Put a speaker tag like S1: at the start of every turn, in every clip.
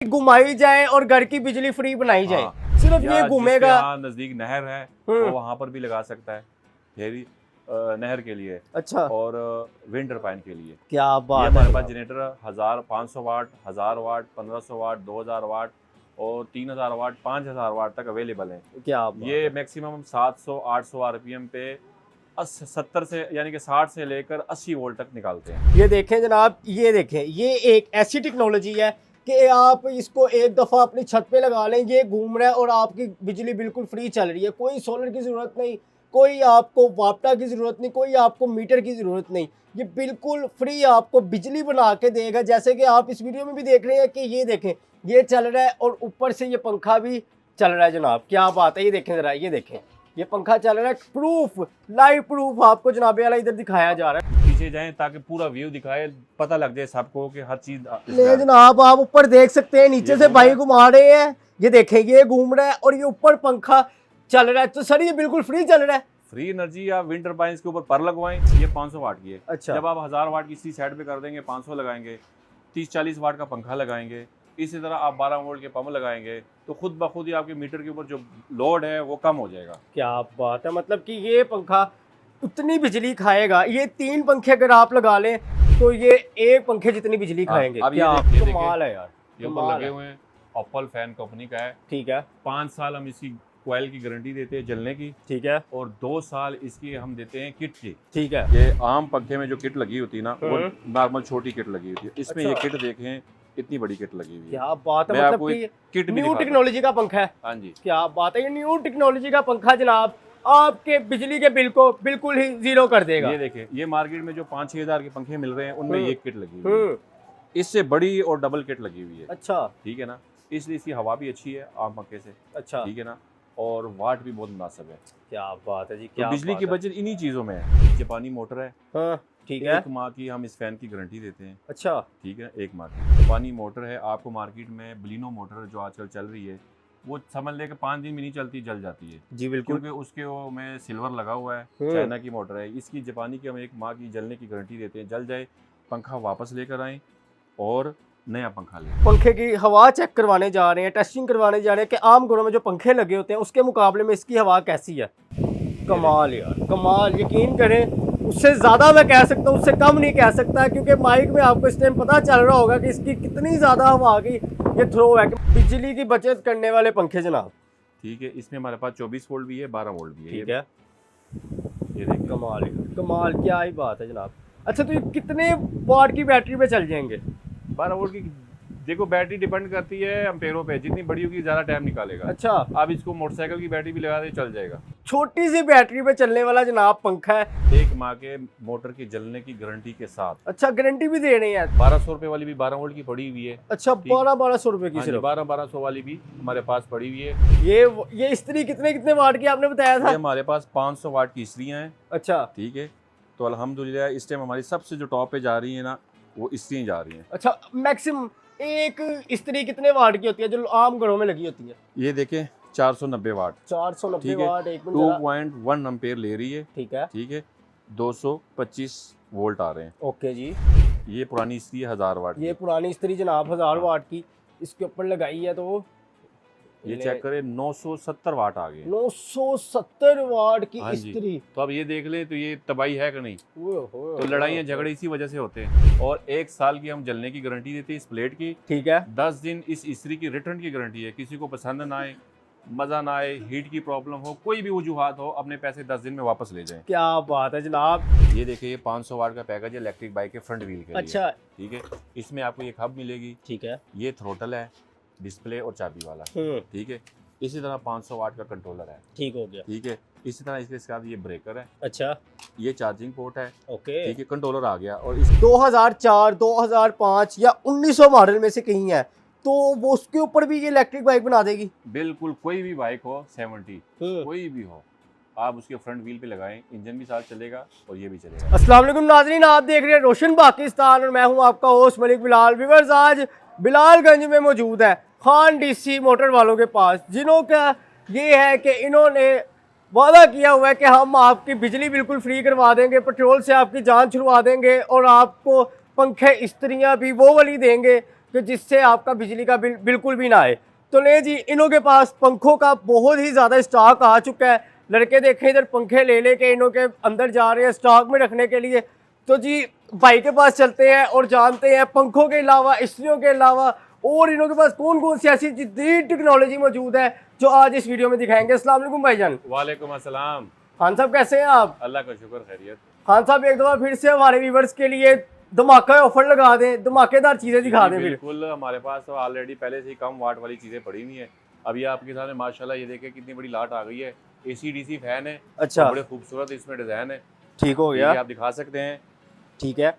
S1: घुमाई जाए और घर की बिजली फ्री बनाई जाए।
S2: हाँ।
S1: सिर्फ ये घूमेगा।
S2: नजदीक नहर है वो वहां पर भी लगा सकता है, हेवी नहर के लिए।
S1: अच्छा,
S2: और विंड टरबाइन के लिए
S1: क्या
S2: ये
S1: बात
S2: हमारे
S1: है।
S2: पास जनरेटर 1500 वाट, 1000 वाट, 1500 वाट, 2000 वाट और 3000 वाट, 5000 वाट तक अवेलेबल है।
S1: क्या बात
S2: ये
S1: है।
S2: मैक्सिमम 700-800 आरपीएम पे 70 से यानी कि 60 से लेकर 80 वोल्ट तक निकालते हैं।
S1: ये देखें जनाब, ये देखें, ये एक ऐसी टेक्नोलॉजी है कि आप इसको एक दफ़ा अपनी छत पे लगा लें, ये घूम रहा है और आपकी बिजली बिल्कुल फ्री चल रही है। कोई सोलर की ज़रूरत नहीं, कोई आपको वापटा की ज़रूरत नहीं, कोई आपको मीटर की ज़रूरत नहीं। ये बिल्कुल फ्री आपको बिजली बना के देगा। जैसे कि आप इस वीडियो में भी देख रहे हैं कि ये देखें, ये चल रहा है और ऊपर से ये पंखा भी चल रहा है जनाब। क्या बात है। ये देखें ज़रा, ये देखें, ये पंखा चल रहा है। प्रूफ, लाइव प्रूफ आपको जनाब वाला इधर दिखाया जा रहा है।
S2: पीछे जाएं ताकि पूरा व्यू दिखाए, पता लग जाए सबको कि हर चीज
S1: ले जनाब, आप ऊपर देख सकते हैं, नीचे से भाई घुमा रहे हैं। ये देखें, ये घूम रहा है और ये ऊपर पंखा चल रहा है। तो सर ये बिल्कुल फ्री चल रहा है।
S2: फ्री एनर्जी या विंड टरबाइंस के ऊपर पर लगवाएं। ये 500 वाट की है।
S1: अच्छा।
S2: जब आप 1000 वाट की इसी साइड पे कर देंगे, 500 लगाएंगे, 30-40 वाट का पंखा लगाएंगे, इसी तरह आप 12 वोल्ट के पंप लगाएंगे तो खुद ब खुद ही आपके मीटर के ऊपर जो लोड है वो कम हो जाएगा। क्या
S1: बात है। मतलब कि ये पंखा उतनी बिजली खाएगा। ये 3 पंखे अगर आप लगा लें तो ये एक पंखे जितनी बिजली खाएंगे।
S2: अब
S1: क्या
S2: ये
S1: कमाल है यार।
S2: ये ऊपर लगे हुए हैं, ऑपल फैन कंपनी का है।
S1: ठीक है।
S2: 5 साल हम इसकी कॉइल की गारंटी देते हैं जलने की।
S1: ठीक है।
S2: और 2 साल इसकी हम देते हैं किट की।
S1: ठीक है।
S2: ये आम पंखे में जो किट लगी होती है ना, वो नॉर्मल छोटी किट लगी होती है। इसमें ये किट देखें, इतनी बड़ी किट लगी हुई है।
S1: क्या बात है। मतलब कि
S2: किट
S1: न्यू टेक्नोलॉजी का पंखा है।
S2: हाँ जी।
S1: क्या बात है। ये न्यू टेक्नोलॉजी का पंखा जनाब आपके बिजली के बिल को बिल्कुल ही जीरो कर देगा।
S2: ये देखें, ये मार्केट में जो 5-6 हजार के पंखे मिल रहे हैं उनमें ये किट लगी हुई है। इससे बड़ी और डबल किट लगी हुई है।
S1: अच्छा।
S2: ठीक है ना, इसलिए इसकी हवा भी अच्छी है आम पंखे से।
S1: अच्छा।
S2: ठीक है ना, और वाट भी बहुत मुनासिब है।
S1: क्या बात है जी।
S2: तो बिजली की बचत इन्हीं चीजों में है। जापानी मोटर है।
S1: हाँ, ठीक है।
S2: 1 माह की हम इस फैन की गारंटी देते हैं।
S1: अच्छा।
S2: ठीक है, 1 माह की। जापानी मोटर है। आपको मार्केट में बलिनो मोटर जो आजकल चल रही है वो समझ ले कि 5 दिन में नहीं चलती, जल जाती है।
S1: जी बिल्कुल।
S2: क्योंकि उसके वो में सिल्वर लगा हुआ है। चाइना की मोटर है। इसकी जापानी की हम 1 माह की जलने की गारंटी देते हैं। जल जाए पंखा वापस लेकर आएँ और नया पंखा लें।
S1: पंखे की हवा चेक करवाने जा रहे हैं, टेस्टिंग करवाने जा रहे हैं कि आम घरों में जो पंखे लगे होते हैं उसके मुकाबले में इसकी हवा कैसी है। कमाल यार, कमाल। यकीन करें, उससे ज़्यादा मैं कह सकता हूँ, उससे कम नहीं कह सकता, क्योंकि माइक में आपको इस टाइम पता चल रहा होगा कि इसकी कितनी ज़्यादा हवा की ये थ्रो है। बिजली की बचत करने वाले पंखे जनाब।
S2: ठीक है, इसमें हमारे पास 24 वोल्ट भी है, 12 वोल्ट भी है।
S1: ठीक है।
S2: ये देखिए,
S1: कमाल कमाल, क्या ही बात है जनाब। अच्छा, तो ये कितने वाट की बैटरी पे चल जाएंगे?
S2: 12 वोल्ट की देखो बैटरी डिपेंड करती है एम्पेयरों पे। जितनी बड़ी होगी ज़्यादा टाइम निकालेगा।
S1: अच्छा।
S2: आप इसको मोटरसाइकिल की बैटरी भी लगा दे, चल जाएगा।
S1: छोटी सी बैटरी पे चलने वाला जनाब पंखा है।
S2: 1 माह के मोटर की जलने की गारंटी के साथ।
S1: अच्छा, गारंटी भी दे रहे हैं।
S2: 1200 रुपए वाली भी 12 वोल्ट की पड़ी हुई है।
S1: अच्छा, 1200 रुपए की सिर्फ।
S2: 1200 वाली भी हमारे पास पड़ी हुई है।
S1: ये इस्त्री कितने वाट की आपने बताया था?
S2: ये हमारे पास 500 वाट की इस्त्रियाँ हैं।
S1: अच्छा।
S2: ठीक है, तो अल्हम्दुलिल्लाह इस टाइम हमारी सबसे जो टॉप पे जा रही है ना, वो इस्त्रियाँ जा रही हैं।
S1: अच्छा, मैक्सिमम एक इस्त्री कितने वाट की होती है जो आम घरों में लगी होती है?
S2: ये देखें, 490 वाट।
S1: 490 वाट।
S2: 2.1 एम्पेयर ले रही है।
S1: ठीक है।
S2: ठीक है, 225 वोल्ट आ रहे हैं।
S1: ओके जी।
S2: ये पुरानी इस्त्री है 1000 वाट।
S1: ये पुरानी इस्त्री जनाब 1000 वाट की इसके ऊपर लगाई है, तो
S2: ये चेक करें, 970 वाट आ गए।
S1: 970 वाट की
S2: हाँ जी।
S1: इस्त्री।
S2: तो अब ये देख ले, तो ये तबाही है कि नहीं।
S1: तो
S2: लड़ाइयाँ झगड़े इसी वजह से होते हैं। और 1 साल की हम जलने की गारंटी देते हैं इस प्लेट की।
S1: ठीक है।
S2: 10 दिन इस इस्त्री की रिटर्न की गारंटी है। किसी को पसंद ना आए, मज़ा ना आए, हीट की प्रॉब्लम हो, कोई भी वजूहात हो, अपने पैसे 10 दिन में वापस ले जाएं।
S1: क्या बात है जनाब।
S2: ये देखिए, 500 वाट का पैकेज है इलेक्ट्रिक बाइक के फ्रंट व्हील के लिए।
S1: अच्छा।
S2: ठीक है, इसमें आपको एक हब मिलेगी।
S1: ठीक है।
S2: ये थ्रोटल है, डिस्प्ले और चाबी वाला। ठीक है, इसी तरह 500 वाट का कंट्रोलर है।
S1: ठीक हो गया।
S2: ठीक है, इसी तरह इसके साथ ये ब्रेकर है।
S1: अच्छा।
S2: ये चार्जिंग पोर्ट है।
S1: ओके।
S2: ठीक है, कंट्रोलर आ गया। और इस
S1: 2004, 2005 या 1900 मॉडल में से कहीं है तो वो उसके ऊपर भी ये इलेक्ट्रिक बाइक बना देगी।
S2: बिल्कुल, कोई भी बाइक हो 70 कोई भी हो, आप उसके फ्रंट व्हील पे लगाएं, इंजन भी साथ चलेगा और ये भी चलेगा।
S1: अस्सलाम वालेकुम नाज़रीन, आप देख रहे हैं रोशन पाकिस्तान और मैं हूं आपका होस्ट मलिक बिलाल। व्यूअर्स, आज बिलालगंज में मौजूद है खान डीसी मोटर वालों के पास, जिन्हों का ये है कि इन्होंने वादा किया हुआ है कि हम आपकी बिजली बिल्कुल फ्री करवा देंगे, पेट्रोल से आपकी जान छुड़वा देंगे और आपको पंखे इस्त्रियाँ भी वो वाली देंगे कि जिससे आपका बिजली का बिल बिल्कुल भी ना आए। तो ले जी, इन्हों के पास पंखों का बहुत ही ज़्यादा स्टॉक आ चुका है। लड़के देखे इधर पंखे ले लेके इन्हों के अंदर जा रहे हैं स्टॉक में रखने के लिए। तो जी भाई के पास चलते हैं और जानते हैं पंखों के अलावा, इस्त्रियों के अलावा और इन्हों के पास कौन कौन सी ऐसी जदीद टेक्नोलॉजी मौजूद है जो आज इस वीडियो में दिखाएंगे। अस्सलाम वालेकुम भाईजान।
S2: वालेकुम अस्सलाम।
S1: खान साहब कैसे हैं आप?
S2: अल्लाह का शुक्र, खैरियत।
S1: खान साहब एक दफ़ा फिर से हमारे व्यूवर्स के लिए धमाका ऑफर लगा दें, धमाकेदार चीज़ें दिखा दें।
S2: बिल्कुल, हमारे पास तो ऑलरेडी पहले से ही कम वाट वाली चीज़ें पड़ी हुई हैं। अभी आपके सामने माशाल्लाह ये देखें कितनी बड़ी लाट आ गई है। AC DC फैन है,
S1: अच्छा,
S2: बड़े खूबसूरत इसमें डिज़ाइन है।
S1: ठीक हो
S2: ठीक है,
S1: गया,
S2: आप दिखा सकते हैं।
S1: ठीक है।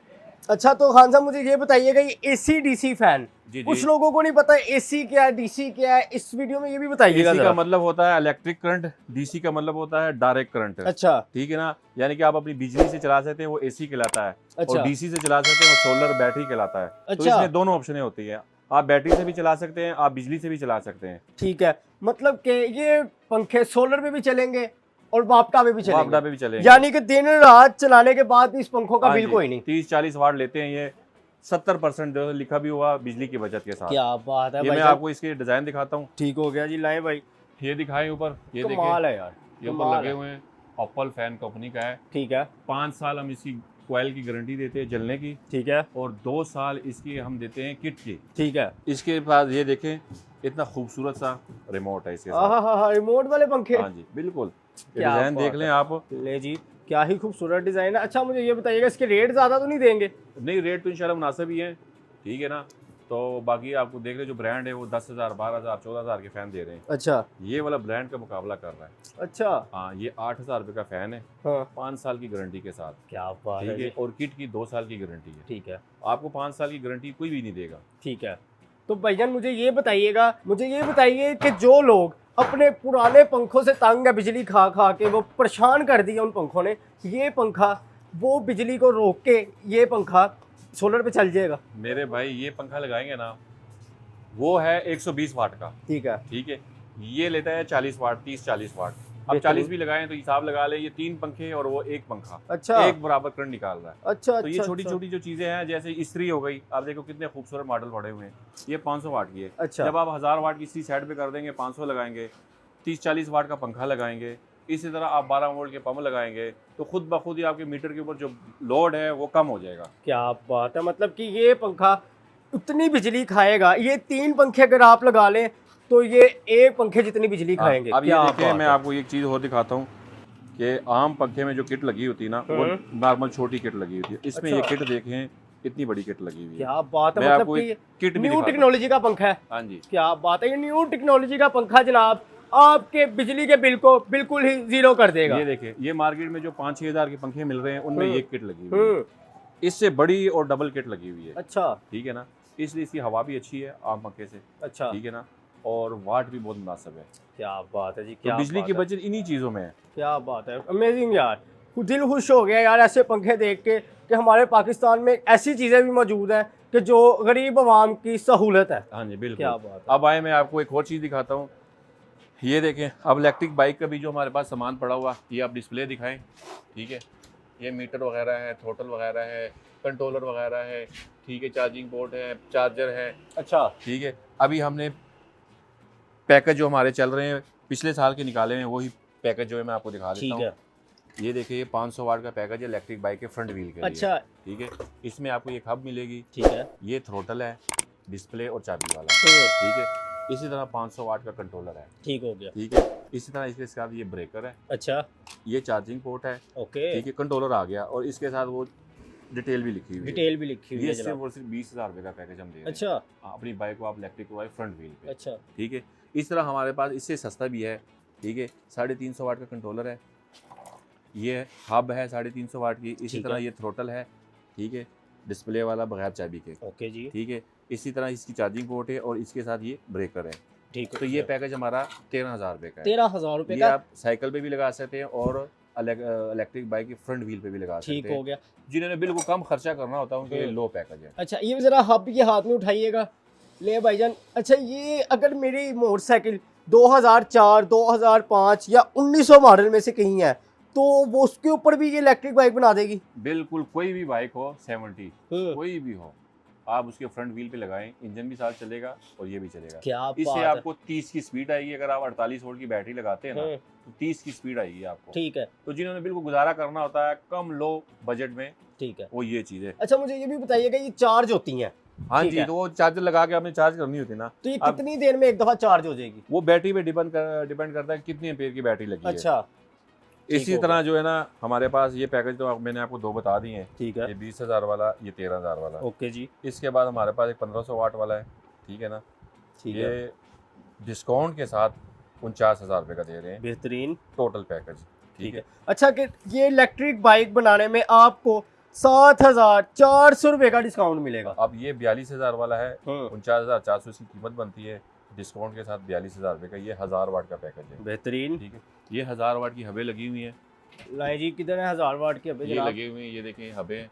S1: अच्छा, तो खान साहब मुझे ये बताइएगा, ये AC DC फैन
S2: जी
S1: कुछ
S2: जी।
S1: लोगों को नहीं पता AC क्या है, DC क्या है, इस वीडियो में ये भी बताइएगा
S2: AC का
S1: जरा।
S2: मतलब होता है इलेक्ट्रिक करंट, DC का मतलब होता है डायरेक्ट करंट।
S1: अच्छा
S2: ठीक है ना, यानी कि आप अपनी बिजली से चला सकते हैं वो AC कहलाता है,
S1: अच्छा
S2: और DC से चला सकते हैं वो सोलर बैटरी कहलाता है। तो
S1: अच्छा,
S2: इसमें दोनों ऑप्शनें होती हैं, आप बैटरी से भी चला सकते हैं, आप बिजली से भी चला सकते हैं।
S1: ठीक है। मतलब कि ये पंखे सोलर पे भी चलेंगे और वापटा पे भी
S2: वापडा
S1: चलेंगे,
S2: पे भी चलेंगे।
S1: यानी कि दिन रात चलाने के बाद भी इस पंखों का
S2: हाँ
S1: बिल
S2: जी,
S1: कोई नहीं।
S2: 30-40 वाट लेते हैं ये। 70% जो लिखा भी हुआ बिजली की बचत के साथ।
S1: क्या बात है
S2: ये मैं
S1: भाई,
S2: आपको इसके डिजाइन दिखाता हूँ।
S1: ठीक हो गया जी, लाए भाई,
S2: ये दिखाएं ऊपर, ये
S1: कमाल
S2: देखिए,
S1: है यार,
S2: ये ऊपर
S1: कमाल
S2: लगे
S1: है।
S2: हुए हैं। ऑप्पल फैन कंपनी का है।
S1: ठीक है
S2: 5 साल हम इसकी कोयल की गारंटी देते हैं जलने की,
S1: ठीक है
S2: और 2 साल इसकी हम देते हैं किट की।
S1: ठीक है।
S2: इसके बाद ये देखें, इतना खूबसूरत सा रिमोट है इसके साथ।
S1: हाँ, रिमोट वाले पंखे,
S2: हाँ जी बिल्कुल,
S1: क्या
S2: डिजाइन
S1: बात
S2: देख लें
S1: है।
S2: आप।
S1: ले जी, क्या ही खूबसूरत डिजाइन है। अच्छा मुझे ये बताइएगा, इसके रेट ज्यादा तो नहीं देंगे?
S2: नहीं, रेट तो इंशाल्लाह मुनासिब ही है, ठीक है ना। तो बाकी आपको देख रहे जो ब्रांड है वो 10,000, 12,000, 14,000 के फैन दे रहे हैं।
S1: अच्छा
S2: ये वाला ब्रांड का मुकाबला कर रहा है।
S1: अच्छा,
S2: हाँ, ये 8,000 रुपये का फैन है,
S1: हाँ
S2: 5 साल की गारंटी के साथ।
S1: क्या बात है
S2: ठीक है,
S1: जी।
S2: और किट की 2 साल की गारंटी है।
S1: ठीक है
S2: आपको 5 साल की गारंटी कोई भी नहीं देगा।
S1: ठीक है। तो भाईजान मुझे ये बताइएगा, मुझे ये बताइए कि जो लोग अपने पुराने पंखों से तंग है, बिजली खा खा के वो परेशान कर दिया उन पंखों ने, ये पंखा वो बिजली को रोक के ये पंखा सोलर पे चल जाएगा?
S2: मेरे भाई ये पंखा लगाएंगे ना, वो है 120 वाट का।
S1: ठीक है
S2: ठीक है, ये लेता है 40 वाट, 30-40 वाट। अब
S1: बेहतरीन।
S2: 40 भी लगाएं तो हिसाब लगा ले, ये 3 पंखे और वो 1 पंखा,
S1: अच्छा
S2: एक बराबर करंट निकाल रहा है।
S1: अच्छा
S2: तो ये
S1: अच्छा
S2: छोटी
S1: अच्छा,
S2: छोटी जो चीज़ें हैं, जैसे इस्त्री हो गई, आप देखो कितने खूबसूरत मॉडल पड़े हुए हैं। ये 500 वाट की है।
S1: अच्छा
S2: जब आप 1000 वाट की इस्त्री साइड पे कर देंगे, 500 लगाएंगे, 30-40 वाट का पंखा लगाएंगे, इसी तरह आप 12 वोल्ट के पंप लगाएंगे, तो खुद ब खुद ही आपके मीटर के ऊपर जो लोड है वो कम हो जाएगा।
S1: क्या बात है। मतलब कि ये पंखा उतनी बिजली खाएगा, ये 3 पंखे अगर आप लगा लें तो ये 1 पंखे जितनी बिजली खाएंगे।
S2: अब ये
S1: क्या
S2: देखिए,
S1: बात
S2: मैं
S1: है।
S2: आपको एक चीज़ और दिखाता हूँ कि आम पंखे में जो किट लगी होती है ना, वो नॉर्मल छोटी किट लगी होती है। इसमें ये
S1: अच्छा।
S2: किट देखें कितनी बड़ी किट लगी हुई है।
S1: क्या बात है।
S2: मैं
S1: मतलब
S2: आपको
S1: कि
S2: एक किट भी
S1: न्यू
S2: दिखाता हूं।
S1: टेक्नोलॉजी का पंखा है।
S2: हाँ जी,
S1: क्या बात है, ये न्यू टेक्नोलॉजी का पंखा जनाब आपके बिजली के बिल को बिल्कुल ही जीरो कर देगा।
S2: ये देखिए, ये मार्केट में जो 5-6 हज़ार के पंखे मिल रहे हैं उनमें ये किट लगी हुई है।
S1: हम्म,
S2: इससे बड़ी और डबल किट लगी हुई है।
S1: अच्छा
S2: ठीक है ना, इसलिए इसकी हवा भी अच्छी है आम पंखे से।
S1: अच्छा,
S2: ठीक है ना, और वाट भी बहुत मुनासिब है।
S1: क्या बात है जी,
S2: तो
S1: क्या
S2: बिजली
S1: बात
S2: की
S1: है।
S2: बचत इन्हीं चीज़ों में है।
S1: क्या बात है, अमेजिंग यार। दिल खुश हो गया यार ऐसे पंखे देख के कि हमारे पाकिस्तान में ऐसी चीज़ें भी मौजूद हैं कि जो गरीब आवाम की सहूलत है।
S2: हाँ जी
S1: क्या
S2: बिल्कुल।
S1: बात है।
S2: अब आए, मैं आपको एक और चीज़ दिखाता हूँ। ये देखें, अब इलेक्ट्रिक बाइक का भी जो हमारे पास सामान पड़ा हुआ, ये आप डिस्प्ले दिखाएं। ठीक है, ये मीटर वगैरह है, थ्रोटल वगैरह है, कंट्रोलर वगैरह है। ठीक है, चार्जिंग पोर्ट है, चार्जर है।
S1: अच्छा
S2: ठीक है, अभी हमने पैकेज जो हमारे चल रहे हैं पिछले साल के निकाले हैं, वही पैकेज जो है मैं आपको दिखा देता
S1: ठीक
S2: हूँ।
S1: है।
S2: ये देखिए, ये 500 वाट का पैकेज है इलेक्ट्रिक बाइक के फ्रंट व्हील के लिए।
S1: अच्छा
S2: ठीक है, इसमें आपको एक हब मिलेगी,
S1: ठीक है।
S2: ये थ्रोटल है, डिस्प्ले और चाबी वाला।
S1: हम्म,
S2: ठीक है, इसी तरह 500 वाट का कंट्रोलर है।
S1: ठीक हो गया।
S2: ठीक है, इसी तरह इसके साथ ये ब्रेकर है,
S1: अच्छा
S2: ये चार्जिंग पोर्ट है।
S1: ओके,
S2: ठीक है, कंट्रोलर आ गया, और इसके साथ वो डिटेल भी लिखी हुई है।
S1: डिटेल भी लिखी हुई
S2: ये
S1: है
S2: सिर्फ
S1: जनाब।
S2: और सिर्फ 20,000 रुपये का पैकेज हम दे रहे हैं।
S1: अच्छा
S2: हाँ, अपनी बाइक को आप इलेक्ट्रिक करवाए फ्रंट व्हील पे।
S1: अच्छा
S2: ठीक है, इस तरह हमारे पास इससे सस्ता भी है। ठीक है, 350 वाट का कंट्रोलर है, ये हब है 350 वाट की। इसी
S1: ठीक
S2: तरह
S1: है।
S2: ये थ्रोटल है। ठीक है, डिस्प्ले वाला बगैर चाबी के।
S1: ओके जी,
S2: ठीक है, इसी तरह इसकी चार्जिंग पोर्ट है, और इसके साथ ये ब्रेकर है।
S1: ठीक
S2: तो ये पैकेज हमारा 13,000 रुपये का है।
S1: 13,000 रुपये
S2: ये
S1: का।
S2: आप साइकिल पे भी लगा सकते हैं और इलेक्ट्रिक बाइक के फ्रंट व्हील पे भी लगा सकते
S1: ठीक
S2: हैं।
S1: हो गया।
S2: जिन्होंने बिल्कुल कम खर्चा करना होता है उनके लिए लो पैकेज है।
S1: अच्छा ये ज़रा हब ये हाथ में उठाइएगा, ले भाईजान। अच्छा ये अगर मेरी मोटरसाइकिल 2004, 2005 या 1900 मॉडल में से कहीं है तो वो उसके ऊपर भी ये इलेक्ट्रिक बाइक बना देगी?
S2: बिल्कुल, कोई भी बाइक हो 70, कोई भी हो, आप उसके फ्रंट व्हील पे लगाएं, इंजन भी साथ चलेगा और ये भी चलेगा।
S1: क्या
S2: इससे
S1: बात है।
S2: आपको 30 की स्पीड आएगी। अगर आप 48 वोल्ट की बैटरी लगाते हैं ना तो 30 की स्पीड आएगी आपको।
S1: ठीक है,
S2: तो जिन्होंने बिल्कुल गुजारा करना होता है कम लो बजट में,
S1: ठीक है।
S2: वो ये चीज़ है।
S1: अच्छा मुझे ये भी बताइएगा, ये चार्ज होती हैं,
S2: हाँ
S1: ठीक
S2: जी,
S1: है।
S2: तो वो चार्जर लगा के आपने चार्ज करनी होती है ना।
S1: तो ये
S2: अब-
S1: कितनी देर में एक दफा चार्ज हो जाएगी?
S2: वो बैटरी पे डिपेंड करता है कितनी एम्पेयर की बैटरी लगी है।
S1: अच्छा, ठीक
S2: इसी
S1: हो
S2: तरह
S1: गया।
S2: जो है ना हमारे पास ये पैकेज तो मैंने आपको दो बता दिए हैं।
S1: ठीक है,
S2: ये 20,000 वाला, ये 13,000 वाला।
S1: ओके जी,
S2: इसके बाद हमारे पास एक 1500 वाट वाला है, ठीक है ना।
S1: ठीक है,
S2: ये डिस्काउंट के साथ 49,000 रुपये का दे रहे हैं
S1: बेहतरीन,
S2: टोटल पैकेज, ठीक है।
S1: अच्छा कि ये इलेक्ट्रिक बाइक बनाने में आपको 7,400 रुपये का डिस्काउंट मिलेगा।
S2: अब ये 42,000 वाला है,
S1: हाँ,
S2: 49,400 इसकी कीमत बनती है। डिस्काउंट के साथ 42,000 रुपये का ये 1000 वाट का पैकेज है,
S1: बेहतरीन।
S2: ठीक है। ये 1000 वाट की हबें लगी हुई हैं,
S1: लाए जी, किधर है 1000 वाट की? अबे
S2: ये
S1: जनाब,
S2: लगे हुए हैं, ये देखें हबें।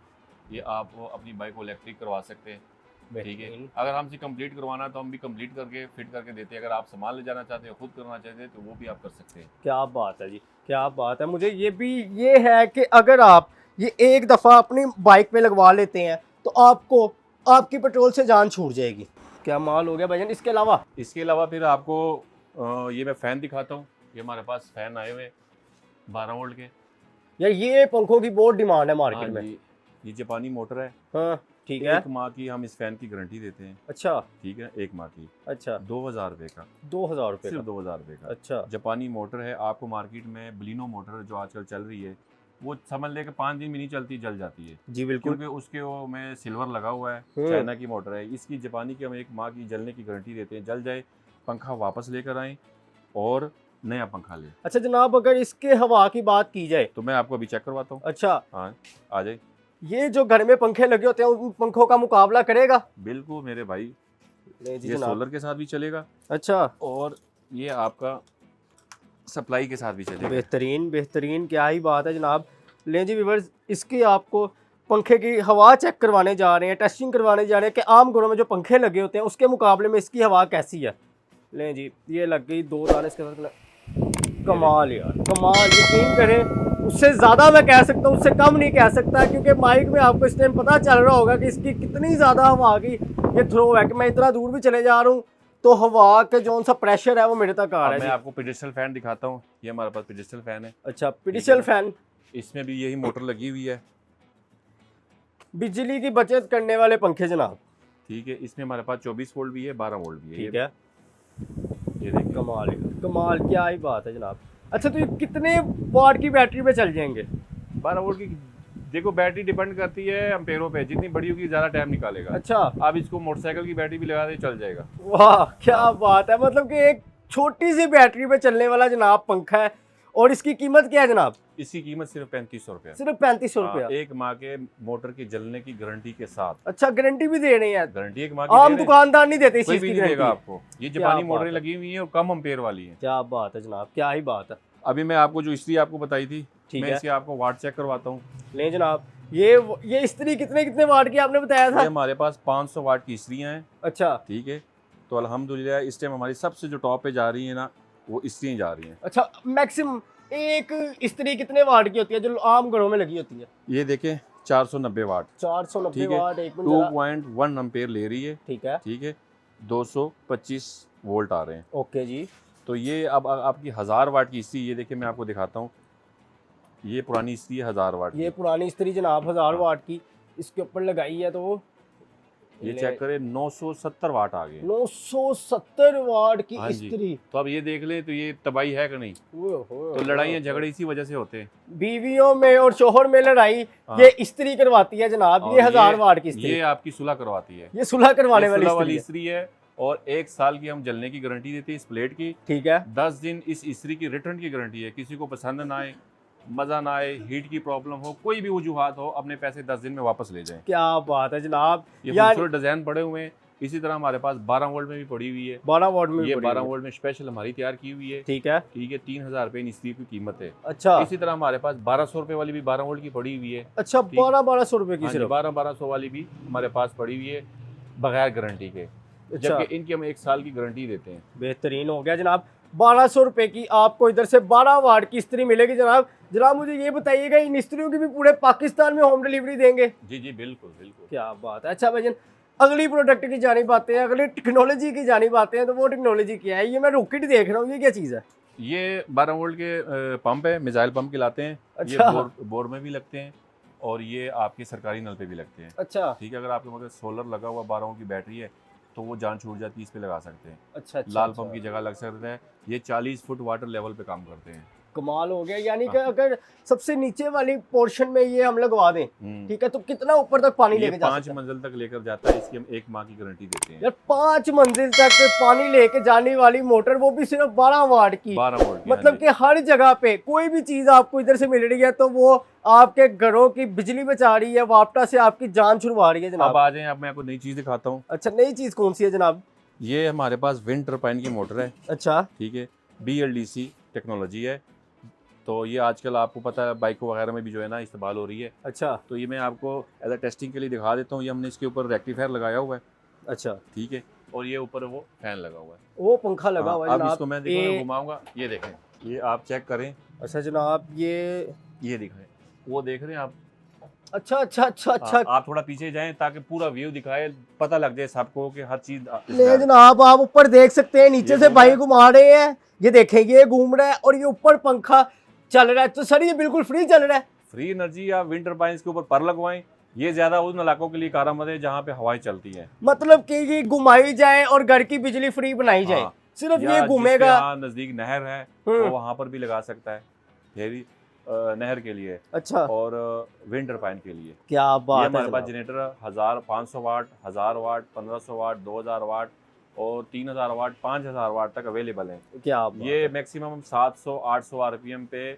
S2: ये आप अपनी बाइक को इलेक्ट्रिक करवा सकते हैं, ठीक है।
S1: बेहतरीन।
S2: अगर हमसे कंप्लीट करवाना है तो हम भी कंप्लीट करके फिट करके देते हैं। अगर आप सामान ले जाना चाहते हैं, खुद करना चाहते हैं, तो वो भी आप कर सकते हैं।
S1: क्या बात है जी, क्या बात है। मुझे ये है कि अगर आप ये एक दफ़ा अपनी बाइक पे लगवा लेते हैं तो आपको आपकी पेट्रोल से जान छूट जाएगी। क्या माल हो गया भाईजान। इसके अलावा
S2: फिर आपको ये मैं फ़ैन दिखाता हूँ। ये हमारे पास फ़ैन आए हुए हैं 12 वोल्ट के।
S1: यार ये पंखों की बहुत डिमांड है
S2: हाँ
S1: मार्केट में।
S2: जी, ये जापानी मोटर है।
S1: हाँ, ठीक है।
S2: 1 माह की हम इस फ़ैन की गारंटी देते हैं,
S1: अच्छा,
S2: ठीक है। 1 माह की,
S1: अच्छा,
S2: 2000 रुपये का,
S1: 2000 रुपये
S2: सिर्फ
S1: का।
S2: 2000 रुपये का।
S1: अच्छा,
S2: जापानी मोटर है। आपको मार्केट में बलिनो मोटर जो आजकल चल रही है, वो समझ ले कि 5 दिन भी नहीं चलती, जल जाती है,
S1: जी बिल्कुल।
S2: क्योंकि उसके वो में सिल्वर लगा हुआ है।
S1: हम्म।
S2: चाइना की मोटर है। इसकी जापानी की हम 1 माह की जलने की गारंटी देते हैं। जल जाए पंखा वापस लेकर आएँ और नया पंखा लें।
S1: अच्छा जनाब, अगर इसके हवा की बात की जाए
S2: तो मैं आपको अभी चेक करवाता हूँ।
S1: अच्छा,
S2: हाँ, आ जाए।
S1: ये जो घर में पंखे लगे होते हैं उन पंखों का मुकाबला करेगा?
S2: बिल्कुल मेरे भाई,
S1: नहीं जी
S2: ये
S1: जनाब।
S2: सोलर के साथ भी चलेगा
S1: अच्छा,
S2: और ये आपका सप्लाई के साथ भी चलेगा।
S1: बेहतरीन, बेहतरीन, क्या ही बात है जनाब। लें जी व्यूअर्स, इसकी आपको पंखे की हवा चेक करवाने जा रहे हैं, टेस्टिंग करवाने जा रहे हैं कि आम घरों में जो पंखे लगे होते हैं उसके मुकाबले में इसकी हवा कैसी है। लें जी, ये लग गई 2 दाने इसके साथ। कमाल यार, कमाल। यकीन करें, उससे ज़्यादा मैं कह सकता हूँ, उससे कम नहीं कह सकता, क्योंकि माइक में आपको इस टाइम पता चल रहा होगा कि इसकी कितनी ज़्यादा हवा की ये थ्रो है कि मैं इतना दूर भी चले जा रहा हूँ तो हवा का जो सा प्रेशर है वो मेरे तक आ रहा है
S2: मैं
S1: जी।
S2: आपको पेडिस्टल फैन दिखाता हूँ। ये हमारे पास पेडिस्टल फैन है।
S1: अच्छा, पेडिस्टल फैन,
S2: इसमें भी यही मोटर लगी हुई है,
S1: बिजली की बचत करने वाले पंखे जनाब,
S2: ठीक है। इसमें हमारे पास 24 वोल्ट भी है, 12 वोल्ट भी है।
S1: ठीक है।
S2: ये देखिए,
S1: कमाल, कमाल, क्या ही बात है जनाब। अच्छा, तो ये कितने वाट की बैटरी पे चल जाएंगे?
S2: 12 वोल्ट की। देखो बैटरी डिपेंड करती है एम्पेयरों पे, जितनी बड़ी होगी ज़्यादा टाइम निकालेगा।
S1: अच्छा,
S2: आप इसको मोटरसाइकिल की बैटरी भी लगा दे, चल जाएगा।
S1: वाह क्या बात है। मतलब कि एक छोटी सी बैटरी पे चलने वाला जनाब पंखा है। और इसकी कीमत क्या है जनाब?
S2: इसकी कीमत सिर्फ 3500 रुपये।
S1: सिर्फ 3500
S2: हाँ,
S1: रुपया।
S2: 1 माह के मोटर की जलने की गारंटी के साथ।
S1: अच्छा, गारंटी भी दे रहे हैं?
S2: गारंटी 1 माह की
S1: आम
S2: दे रहे हैं।
S1: दुकानदार नहीं देते इस
S2: कोई
S1: चीज
S2: भी
S1: की
S2: नहीं देगा
S1: गारंटी।
S2: आपको। ये जापानी
S1: बात
S2: मोटरें
S1: है।
S2: लगी हुई हैं और कम अम्पेयर वाली हैं।
S1: क्या बात है जनाब, क्या ही बात है।
S2: अभी मैं आपको जो इस्त्री आपको बताई थी,
S1: ठीक
S2: मैं
S1: है।
S2: इसके आपको वाट चेक करवाता हूँ।
S1: ले जनाब, ये इस्त्री कितने कितने वाट की आपने बताया
S2: ये
S1: था?
S2: हमारे पास 500 वाट की इस्त्रियाँ हैं,
S1: अच्छा,
S2: ठीक है। तो अल्हम्दुलिल्लाह इस टाइम हमारी सबसे जो टॉप पे जा रही है ना, वो इस्त्रियाँ जा रही हैं।
S1: अच्छा, मैक्सिमम एक इस्त्री कितने वाट की होती है जो आम घरों में लगी होती है?
S2: ये देखें 490 वाट,
S1: 490
S2: ठीक है।
S1: वाट। एक मिनट जरा।
S2: 2.1 एम्पेयर ले रही है,
S1: ठीक है,
S2: ठीक है। 225 वोल्ट आ रहे हैं।
S1: ओके जी।
S2: तो ये अब आपकी 1000 वाट की इस्त्री, ये देखिए मैं आपको दिखाता हूँ। ये पुरानी इस्त्री है 1000 वाट
S1: ये
S2: की।
S1: पुरानी इस्त्री जनाब 1000 वाट की इसके ऊपर लगाई है तो
S2: ये चेक करें 970 वाट आ गए।
S1: 970 वाट की
S2: हाँ जी।
S1: इस्त्री।
S2: तो अब ये देख लें, तो ये तबाही है कि नहीं। तो लड़ाइयाँ झगड़े इसी वजह से होते हैं।
S1: बीवियों में और शोहर में लड़ाई
S2: हाँ।
S1: ये इस्त्री करवाती है जनाब।
S2: और
S1: ये 1000 वाट की इस्त्री,
S2: ये आपकी सुलह करवाती है।
S1: ये सुलह करवाने
S2: ये
S1: वाली
S2: सुलह वाली
S1: इस्त्री है।
S2: इस्त्री है और 1 साल की हम जलने की गारंटी देते हैं इस प्लेट की।
S1: ठीक है,
S2: 10 दिन इस इस्त्री की रिटर्न की गारंटी है। किसी को पसंद ना आए, मज़ा ना आए, हीट की प्रॉब्लम हो, कोई भी वजूहात हो, अपने पैसे 10 दिन में वापस ले जाएं।
S1: क्या बात है जनाब।
S2: ये
S1: यानी
S2: खूबसूरत डिज़ाइन पड़े हुए हैं। इसी तरह हमारे पास 12 वोल्ट में भी पड़ी हुई है।
S1: 12 वाट में
S2: ये
S1: पड़ी
S2: 12
S1: हुई है।
S2: वोल्ट में स्पेशल हमारी तैयार की हुई है,
S1: ठीक है,
S2: ठीक है। 3000 रुपये इन इस्त्री की कीमत है।
S1: अच्छा,
S2: इसी तरह हमारे पास 1200 रुपये वाली भी 12 वोल्ट की पड़ी हुई है।
S1: अच्छा,
S2: ठीक।
S1: 1200 रुपए की
S2: हाँ जी,
S1: सिर्फ।
S2: 1200 वाली भी हमारे पास पड़ी हुई है बगैर गारंटी के,
S1: अच्छा,
S2: जबकि इनकी हम 1 साल की गारंटी देते हैं।
S1: बेहतरीन हो गया जनाब। 1200 रुपए की आपको इधर से 12 वाट की इस्त्री मिलेगी जनाब। जनाब मुझे ये बताइएगा, इन इस्त्रियों की भी पूरे पाकिस्तान में होम डिलीवरी देंगे?
S2: जी जी बिल्कुल बिल्कुल।
S1: क्या बात है। अच्छा भाईजान, अगली प्रोडक्ट की जानिब आते हैं, अगली टेक्नोलॉजी की जानिब आते हैं। तो वो टेक्नोलॉजी क्या है? ये मैं रॉकेट देख रहा हूँ, ये क्या चीज़ है?
S2: ये 12 वोल्ट के पंप है, मिसाइल पंप कहलाते हैं। ये
S1: अच्छा।
S2: बोर में भी लगते हैं और ये आपके सरकारी नल पे भी लगते हैं।
S1: अच्छा
S2: ठीक है, अगर आपके मगर सोलर लगा हुआ 12 वोल्ट की बैटरी है तो वो जान छूट जाती है, इस पे लगा सकते हैं।
S1: अच्छा अच्छा
S2: लाल
S1: अच्छा।
S2: पंप की जगह लग सकता है। ये 40 फुट वाटर लेवल पे काम करते हैं।
S1: कमाल हो गया। यानी कि
S2: हाँ।
S1: अगर सबसे नीचे वाली पोर्शन में ये हम लगवा दें,
S2: हम्म।
S1: ठीक है, तो कितना ऊपर तक पानी
S2: ये
S1: लेके जा
S2: 5
S1: सकता है?
S2: मंजिल तक लेकर जाता है। इसकी हम 1 माह की गारंटी देते हैं।
S1: यार 5 मंजिल तक पानी लेके जाने वाली मोटर, वो भी सिर्फ 12 वाट की।
S2: 12 वोल्ट की,
S1: मतलब
S2: हाँ
S1: कि हर जगह पे कोई भी चीज आपको इधर से मिल रही है तो वो आपके घरों की बिजली बचा रही है, वापटा से आपकी जान छुड़वा रही है
S2: जी। अब
S1: जनाब।
S2: आ जाएं, अब मैं आपको नई चीज़ दिखाता हूँ।
S1: अच्छा, नई चीज कौन सी है जनाब?
S2: ये हमारे पास विंड टर्बाइन की मोटर है।
S1: अच्छा
S2: ठीक है, BLDC टेक्नोलॉजी है। तो ये आजकल आपको पता है बाइकों वगैरह में भी जो है ना इस्तेमाल हो रही है।
S1: अच्छा
S2: तो ये मैं आपको एज अ टेस्टिंग के लिए दिखा देता हूँ। ये हमने इसके ऊपर रेक्टिफायर लगाया हुआ है।
S1: अच्छा।
S2: ठीक है, और ये ऊपर वो फैन लगा हुआ है।
S1: वो पंखा लगा हुआ है
S2: अब
S1: जनाब।
S2: इसको मैं देखो मैं घुमाऊंगा, ये देखें, ये आप चेक करें।
S1: अच्छा जनाब,
S2: ये दिखाएं, वो देख रहे हैं आप?
S1: अच्छा अच्छा अच्छा अच्छा।
S2: आप थोड़ा पीछे जाएं ताकि पूरा व्यू दिखाए, पता लग जाए सबको कि हर चीज
S1: ले जनाब, आप ऊपर देख सकते हैं, नीचे
S2: ये
S1: से
S2: घूम रहा
S1: भाई
S2: है।
S1: घुमा रहे हैं। ये देखें, ये घूम रहा है और ये ऊपर पंखा चल रहा है। तो सर ये बिल्कुल फ्री चल रहा है?
S2: फ्री एनर्जी या विंड टर्बाइन के ऊपर पर लगवाएं। ये ज्यादा उन इलाकों के लिए कारआमद है जहाँ पे हवाएं चलती हैं।
S1: मतलब कि ये घुमाई जाए और घर की बिजली फ्री बनाई जाए।
S2: हाँ,
S1: सिर्फ
S2: या
S1: ये घूमेगा।
S2: नजदीक नहर है
S1: हम्म।
S2: वो वहां पर भी लगा सकता है। हेरी नहर के लिए
S1: अच्छा,
S2: और विंड टर्बाइन के लिए।
S1: क्या
S2: ये
S1: बात है
S2: हमारे पास
S1: जनाब।
S2: जनरेटर 1500 वाट, 1000 वाट, 1500 वाट, 2000 वाट और 3000 वाट, 5000 वाट तक अवेलेबल हैं।
S1: क्या बात
S2: ये
S1: है।
S2: मैक्सिमम 700-800 RPM पे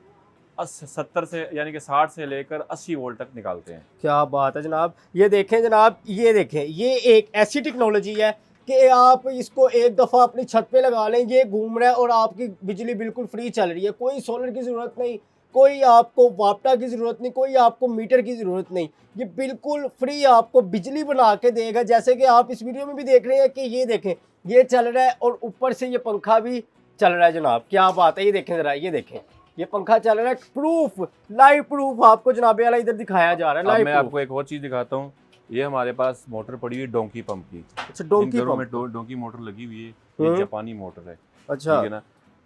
S2: 70 से यानी कि 60 से लेकर 80 वोल्ट तक निकालते हैं।
S1: क्या बात है जनाब। ये देखें जनाब, ये देखें, ये एक ऐसी टेक्नोलॉजी है कि आप इसको एक दफ़ा अपनी छत पे लगा लें, ये घूम रहा है और आपकी बिजली बिल्कुल फ्री चल रही है। कोई सोलर की ज़रूरत नहीं, कोई आपको वापटा की ज़रूरत नहीं, कोई आपको मीटर की ज़रूरत नहीं। ये बिल्कुल फ्री आपको बिजली बना के देगा। जैसे कि आप इस वीडियो में भी देख रहे हैं कि ये देखें, ये चल रहा है और ऊपर से ये पंखा भी चल रहा है जनाब। क्या बात है। ये देखें ज़रा, ये देखें, ये पंखा चल रहा है। प्रूफ, लाइव प्रूफ आपको जनाबे वाला इधर दिखाया जा रहा है।
S2: अब
S1: लाइव
S2: मैं
S1: प्रूफ।
S2: आपको एक और चीज़ दिखाता हूँ। ये हमारे पास मोटर पड़ी है डोंकी पंप की।
S1: अच्छा,
S2: इन
S1: डोंकी
S2: घरों में
S1: पंप।
S2: डोंकी मोटर लगी हुई है। ये जापानी मोटर है।
S1: अच्छा
S2: ठीक है ना,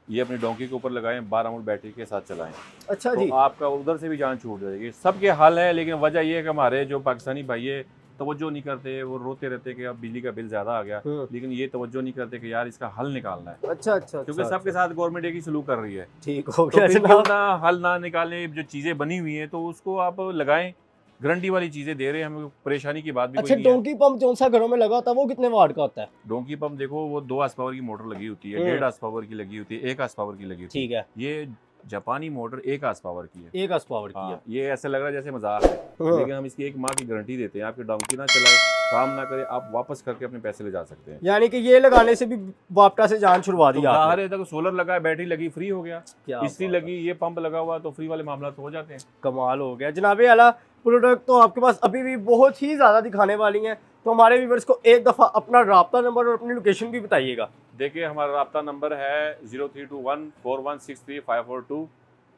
S2: ये अपनी डोंकी के ऊपर लगाएं, 12 वोल्ट बैटरी के साथ चलाएं
S1: अच्छा जी।
S2: तो आपका उधर से भी जान छूट जाएगी। सबके हल है, लेकिन वजह ये है कि हमारे जो पाकिस्तानी भाई है तवज्जो नहीं करते। वो रोते रहते कि अब बिजली का बिल ज़्यादा आ गया, लेकिन ये तवज्जो नहीं करते कि यार इसका हल निकालना है।
S1: अच्छा अच्छा।
S2: क्योंकि
S1: अच्छा,
S2: सबके साथ गवर्नमेंट एक ही सलूक कर रही है।
S1: ठीक हो
S2: तो
S1: गया
S2: फिर
S1: जनाब।
S2: क्यों ना हल ना निकालें, जो चीज़ें बनी हुई हैं तो उसको आप लगाएं। गारंटी वाली चीज़ें दे रहे हैं, हमें परेशानी की बात भी
S1: अच्छा,
S2: कोई नहीं है।
S1: डोंकी पंप जो सा घरों में लगा होता है वो कितने वाट का होता है?
S2: डोंकी पंप देखो, वो 2 हार्स पावर की मोटर लगी होती है, 1.5 हार्स पावर की लगी होती है, 1 हार्स पावर की लगी होती है।
S1: ठीक है।
S2: ये जापानी मोटर 1 हार्स पावर की है।
S1: 1 हार्स पावर की है।
S2: हाँ, ये ऐसा लग रहा है जैसे मजाक है, लेकिन हम इसकी 1 माह की गारंटी देते हैं। आपकी डोंकी ना चलाए, काम ना करे, आप वापस करके अपने पैसे ले जा सकते हैं।
S1: यानी कि ये लगाने से भी वापटा से जान छुड़वा
S2: तो
S1: दी आपने।
S2: बाहर है तक सोलर लगा है, बैटरी लगी, फ्री हो गया।
S1: क्या
S2: इसकी
S1: बात है।
S2: लगी, ये पंप लगा हुआ, तो फ्री वाले मामला तो हो जाते हैं।
S1: कमाल हो गया जनाबे आला। प्रोडक्ट तो आपके पास अभी भी बहुत ही ज़्यादा दिखाने वाली हैं। तो हमारे व्यूअर्स को एक दफ़ा अपना राब्ता नंबर और अपनी लोकेशन भी बताइएगा।
S2: देखिए, हमारा राब्ता नंबर है 03214163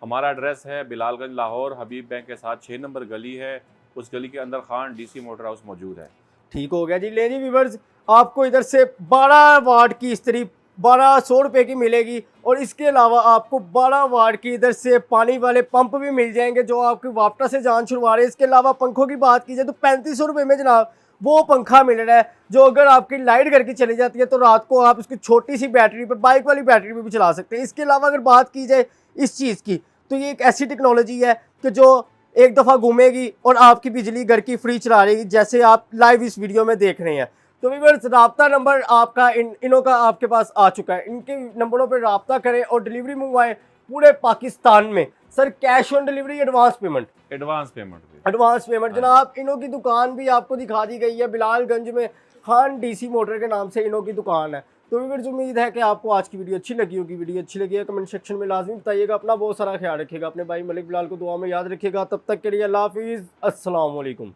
S2: हमारा एड्रेस है बिलालगंज लाहौर, हबीब बैंक के साथ 6 नंबर गली है। उस गली के अंदर खान DC मोटर हाउस मौजूद है।
S1: ठीक हो गया जी। ले जी व्यूअर्स, आपको इधर से 12 वाट की इस्त्री 1200 रुपये की मिलेगी और इसके अलावा आपको 12 वाट की इधर से पानी वाले पंप भी मिल जाएंगे जो आपकी वापटा से जान छुड़वा रहे हैं। इसके अलावा पंखों की बात की जाए तो 3500 रुपये में जनाब वो पंखा मिल रहा है जो अगर आपकी लाइट घर की चली जाती है तो रात को आप उसकी छोटी सी बैटरी पर, बाइक वाली बैटरी पर भी चला सकते हैं। इसके अलावा अगर बात की जाए इस चीज़ की तो ये एक ऐसी टेक्नोलॉजी है कि जो एक दफ़ा घूमेगी और आपकी बिजली घर की फ्री चला रही, जैसे आप लाइव इस वीडियो में देख रहे हैं। तो व्यूअर्स, राब्ता नंबर आपका इनों का आपके पास आ चुका है। इनके नंबरों पर राब्ता करें और डिलीवरी मंगवाएं पूरे पाकिस्तान में। Sir, cash on delivery, advance payment?
S2: Advance payment
S1: advance payment जनाब। इनों की दुकान भी आपको दिखा दी गई है बिलालगंज में, खान DC मोटर के नाम से इनों की दुकान है। तो व्यूअर्स, उम्मीद है कि आपको आज की वीडियो अच्छी लगी होगी। वीडियो अच्छी लगी है कमेंट सेक्शन में लाजमी बताइएगा। अपना बहुत सारा ख्याल रखिएगा, अपने भाई मलिक बिलाल को दुआ में याद रखिएगा। तब तक के लिए अल्लाह हाफिज़, अस्सलाम वालेकुम।